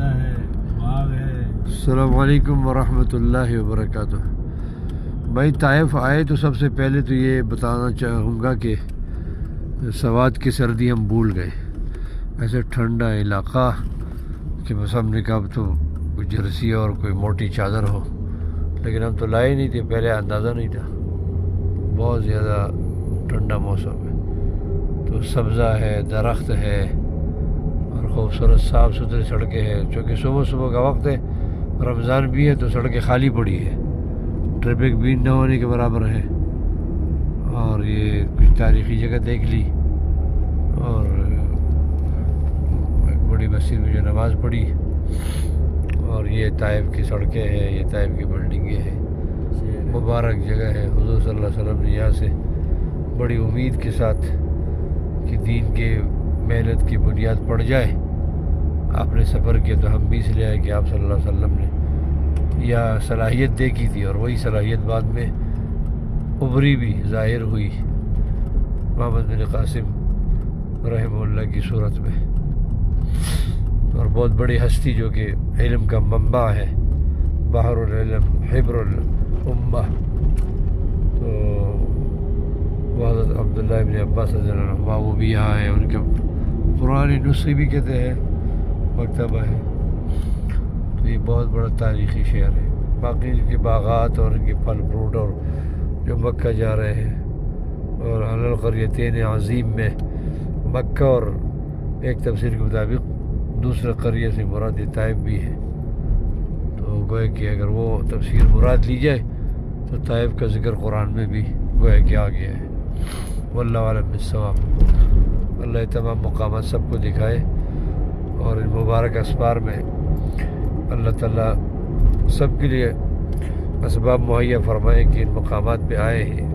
زیادہ ہے، باغ ہے۔ السلام علیکم ورحمۃ اللہ وبرکاتہ۔ بھائی طائف آئے تو سب سے پہلے تو یہ بتانا چاہوں گا کہ سوات کی سردی ہم بھول گئے، ایسے ٹھنڈا علاقہ کہ بس ہم نے کہا اب تو کوئی جرسی اور کوئی موٹی چادر ہو، لیکن ہم تو لائے نہیں تھے، پہلے اندازہ نہیں تھا، بہت زیادہ ٹھنڈا موسم ہے، تو سبزہ ہے، درخت ہے اور خوبصورت صاف ستھری سڑکیں ہیں، چونکہ صبح صبح کا وقت ہے، رمضان بھی ہے تو سڑکیں خالی پڑی ہے، ٹریفک بھی نہ ہونے کے برابر ہے، اور یہ کچھ تاریخی جگہ دیکھ لی اور ایک بڑی مسجد میں جو نماز پڑھی، اور یہ طائف کی سڑکیں ہیں، یہ طائف کی بلڈنگیں ہیں، مبارک جگہ ہے۔ حضور صلی اللہ علیہ وسلم نے یہاں سے بڑی امید کے ساتھ کہ دین کے محنت کی بنیاد پڑ جائے آپ نے سفر کیا، تو ہم بھی اس لیے آئے کہ آپ صلی اللہ علیہ وسلم نے یہ صلاحیت دیکھی تھی، اور وہی صلاحیت بعد میں ابری بھی، ظاہر ہوئی محمد بن قاسم رحمہ اللہ کی صورت میں، اور بہت بڑی ہستی جو کہ علم کا منبع ہے، بحر العلم حبر الامہ، تو وہ حضرت عبداللہ ابن عباس رضی اللہ عنہ وہ بھی یہاں ہیں، ان کے پرانی نسخے بھی کہتے ہیں، مکتبہ ہے، تو یہ بہت بڑا تاریخی شہر ہے۔ باقی ان کے باغات اور ان کے پھل فروٹ اور جو مکہ جا رہے ہیں، اور علی القریتین عظیم میں مکہ اور ایک تفسیر کے مطابق دوسرے قریہ سے مراد طائف بھی ہے، تو گویا کہ اگر وہ تفسیر مراد لی جائے تو طائف کا ذکر قرآن میں بھی گویا کہ آ گیا ہے۔ واللہ اعلم بالصواب۔ اللہ تمام مقامات سب کو دکھائے، اور ان مبارک اسفار میں اللہ تعالیٰ سب کے لیے اسباب مہیا فرمائے کہ ان مقامات پہ آئے ہیں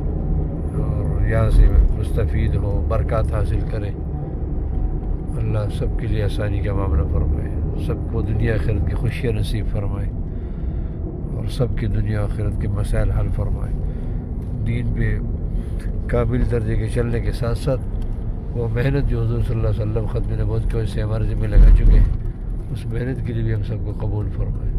اور یہاں سے مستفید ہو، برکات حاصل کریں۔ اللہ سب کے لیے آسانی کا معاملہ فرمائے، سب کو دنیا آخرت کی خوشیاں نصیب فرمائے، اور سب کی دنیا آخرت کے مسائل حل فرمائے۔ دین پہ کامل درجے کے چلنے کے ساتھ ساتھ وہ محنت جو حضور صلی اللہ علیہ وسلم ختم نبوت کی وجہ سے ہمارے ذمہ لگا چکے ہیں، اس محنت کے لیے بھی ہم سب کو قبول فرمائے۔